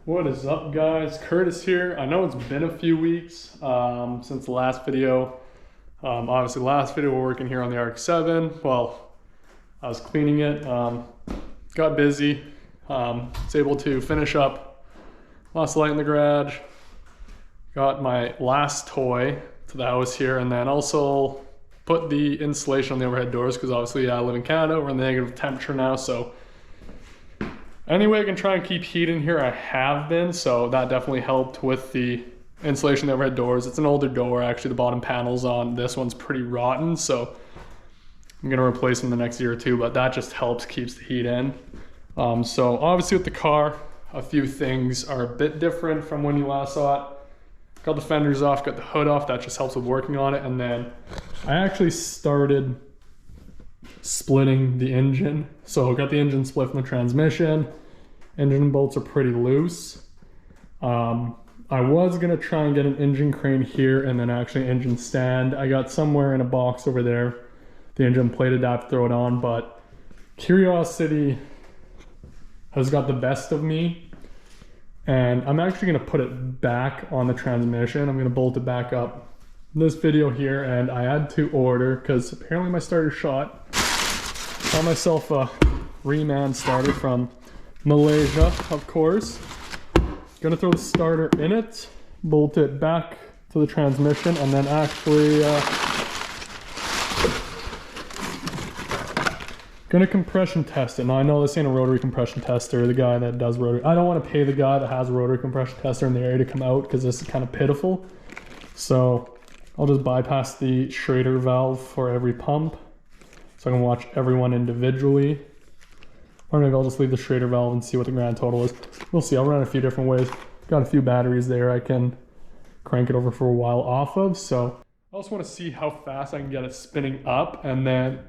What is up, guys? Curtis here. I know it's been a few weeks since the last video. Obviously last video we're working here on the RX-7. Well, I was cleaning it, got busy, was able to finish up last light in the garage, got my last toy to the house here, and then also put the insulation on the overhead doors because obviously I live in Canada, we're in the negative temperature now, so any way I can try and keep heat in here, I have been, so that definitely helped with the insulation of the overhead doors. It's an older door, actually. The bottom panels on this one's pretty rotten, so I'm gonna replace them in the next year or two, but that just helps, keeps the heat in. So obviously with the car, a few things are a bit different from when you last saw it. Got the fenders off, got the hood off, that just helps with working on it. And then I actually started splitting the engine. So got the engine split from the transmission. Engine bolts are pretty loose. I was gonna try and get an engine crane here and then actually an engine stand. I got somewhere in a box over there the engine plate adapter, throw it on, but curiosity has got the best of me. And I'm actually gonna put it back on the transmission. I'm gonna bolt it back up in this video here, and I had to order because apparently my starter shot. Got myself a Reman starter from Malaysia, of course. Gonna throw the starter in it, bolt it back to the transmission, and then actually gonna compression test it. Now I know this ain't a rotary compression tester. The guy that does rotary, I don't want to pay the guy that has a rotary compression tester in the area to come out because this is kind of pitiful. So I'll just bypass the Schrader valve for every pump, so I can watch everyone individually. Or maybe I'll just leave the Schrader valve and see what the grand total is. We'll see. I'll run it a few different ways. Got a few batteries there I can crank it over for a while off of. So I also want to see how fast I can get it spinning up, and then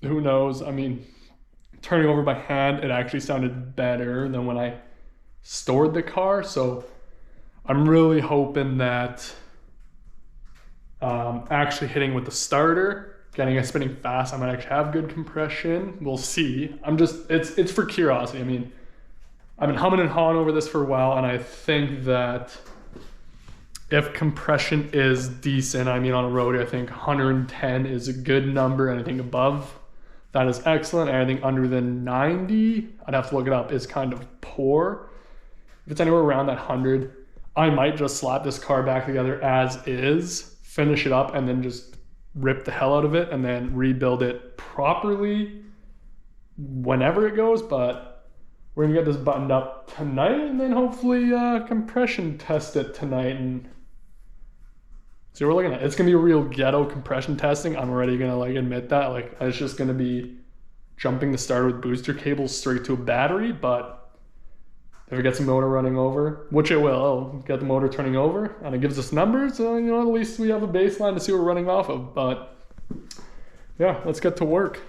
who knows, I mean, turning over by hand, it actually sounded better than when I stored the car. So I'm really hoping that actually hitting with the starter, getting it spinning fast, I might actually have good compression. We'll see. It's for curiosity. I mean, I've been humming and hawing over this for a while, and I think that if compression is decent, I mean on a rotary, I think 110 is a good number. Anything above that is excellent. Anything under than 90, I'd have to look it up, is kind of poor. If it's anywhere around that 100, I might just slap this car back together as is, finish it up, and then just rip the hell out of it and then rebuild it properly whenever it goes. But we're gonna get this buttoned up tonight and then hopefully compression test it tonight and see what we're looking at. It's gonna be a real ghetto compression testing. I'm already gonna like admit that. Like, it's just gonna be jumping the starter with booster cables straight to a battery. But if it gets the motor running over, which it will, it'll get the motor turning over and it gives us numbers, you know, at least we have a baseline to see what we're running off of. But yeah, let's get to work.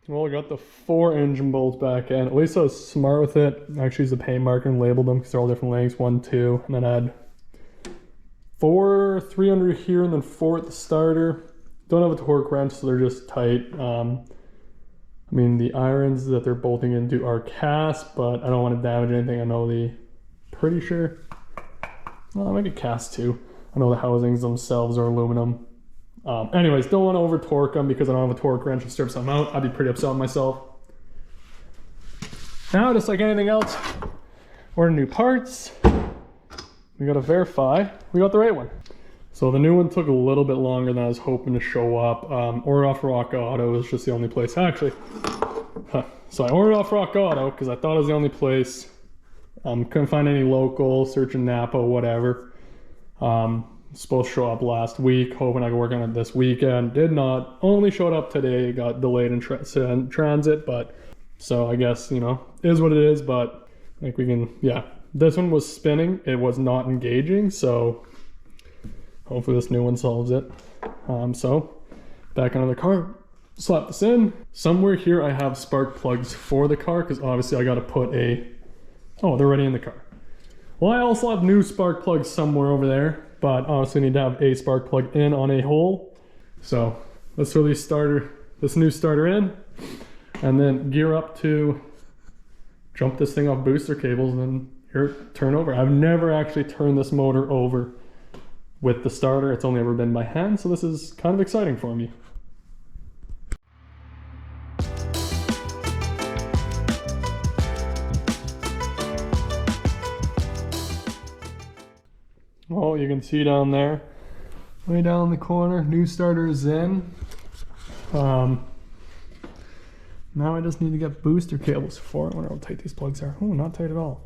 Well, I got the 4 engine bolts back in. At least I was smart with it. I actually used a paint marker and labeled them because they're all different lengths, 1, 2, and then I had 4, 3 under here, and then 4 at the starter. Don't have a torque wrench, so they're just tight. I mean, the irons that they're bolting into are cast, but I don't want to damage anything. I know pretty sure, well, maybe cast too. I know the housings themselves are aluminum. Anyways, don't want to over torque them because I don't have a torque wrench to strip something out. I'd be pretty upset with myself. Now, just like anything else, order new parts. We gotta verify we got the right one. So the new one took a little bit longer than I was hoping to show up. Order off Rock Auto is just the only place. Actually, So I ordered off Rock Auto because I thought it was the only place. Couldn't find any local, searching Napa, whatever. Supposed to show up last week, hoping I could work on it this weekend. Did not. Only showed up today. Got delayed in transit, but so I guess, you know, is what it is. But I think we can, yeah. This one was spinning. It was not engaging, so hopefully this new one solves it. So back onto the car. Slap this in. Somewhere here I have spark plugs for the car because obviously I got to put a... Oh, they're already in the car. Well, I also have new spark plugs somewhere over there, but obviously need to have a spark plug in on a hole. So let's throw this new starter in and then gear up to jump this thing off booster cables and then here, turn over. I've never actually turned this motor over with the starter. It's only ever been by hand, so this is kind of exciting for me. Oh, you can see down there, way down in the corner, new starter is in. Now I just need to get booster cables for it. I wonder how tight these plugs are. Oh, not tight at all.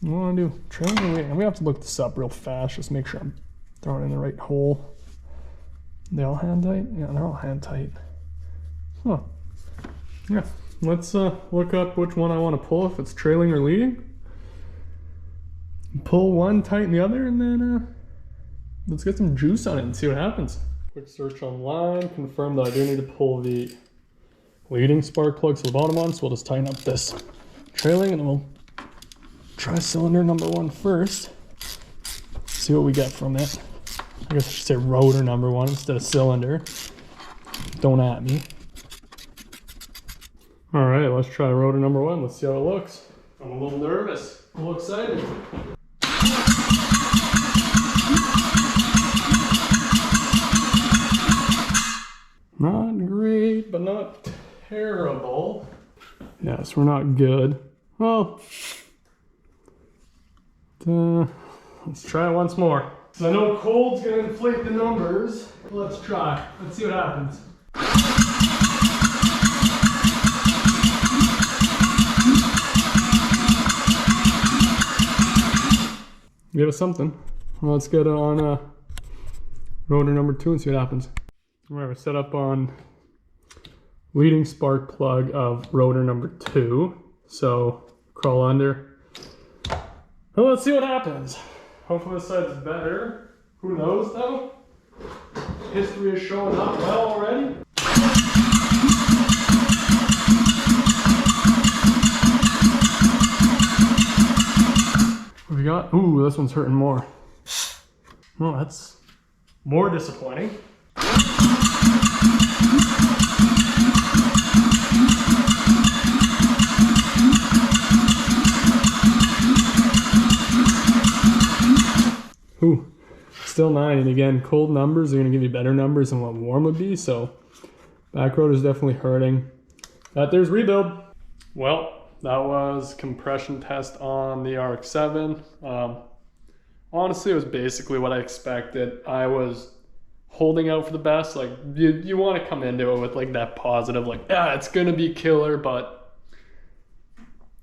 What do I want to do? Trailing weight. And we have to look this up real fast, just make sure I'm throwing it in the right hole. They all hand tight? Yeah, they're all hand tight. Huh. Yeah, let's look up which one I want to pull, if it's trailing or leading. Pull one, tighten the other, and then let's get some juice on it and see what happens. Quick search online, confirm that I do need to pull the leading spark plugs to the bottom one, so we'll just tighten up this trailing and then we'll try cylinder number 1 first. See what we get from it. I guess I should say rotor number 1 instead of cylinder. Don't at me. All right, let's try rotor number 1. Let's see how it looks. I'm a little nervous, a little excited. Not great, but not terrible. Yes, we're not good. Well, let's try it once more. So I know cold's gonna inflate the numbers. Let's try. Let's see what happens. Give us something. Well, let's get it on rotor number 2 and see what happens. All right, we're set up on leading spark plug of rotor number 2. So crawl under. Well, let's see what happens. Hopefully this side's better. Who knows though? History is showing up well already. What we got? Ooh, this one's hurting more. Well, that's more disappointing. Ooh, still 9, and again, cold numbers are going to give you better numbers than what warm would be, so back rotor is definitely hurting. But there's rebuild. Well, that was compression test on the RX-7. Honestly, it was basically what I expected. I was holding out for the best. Like, you want to come into it with like that positive, like, yeah, it's going to be killer, but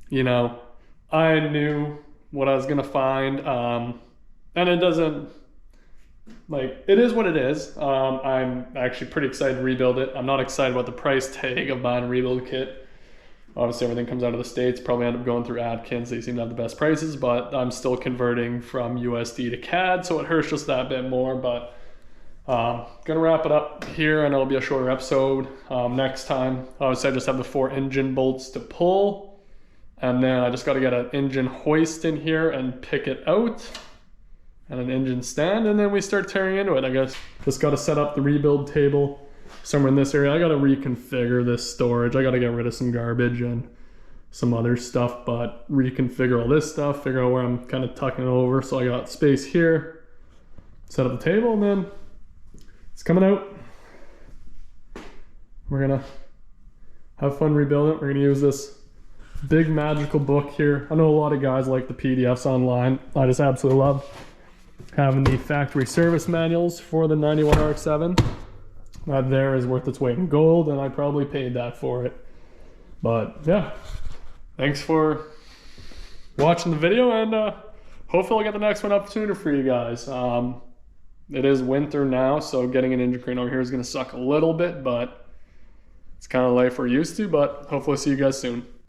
you know, I knew what I was going to find. And it doesn't, like, it is what it is. I'm actually pretty excited to rebuild it. I'm not excited about the price tag of buying a rebuild kit. Obviously, everything comes out of the States. Probably end up going through Atkins. They seem to have the best prices, but I'm still converting from USD to CAD, so it hurts just that bit more. But gonna wrap it up here, and it'll be a shorter episode. Next time, obviously, I just have the 4 engine bolts to pull, and then I just got to get an engine hoist in here and pick it out, and an engine stand, and then we start tearing into it, I guess. Just got to set up the rebuild table somewhere in this area. I got to reconfigure this storage. I got to get rid of some garbage and some other stuff, but reconfigure all this stuff, figure out where I'm kind of tucking it over. So I got space here, set up the table, and then it's coming out. We're gonna have fun rebuilding it. We're gonna use this big magical book here. I know a lot of guys like the PDFs online. I just absolutely love having the factory service manuals for the 91 RX-7. That there is worth its weight in gold, and I probably paid that for it. But yeah, thanks for watching the video, and hopefully I'll get the next one up sooner for you guys. It is winter now, so getting an engine crane over here is going to suck a little bit, but it's kind of life we're used to. But hopefully see you guys soon.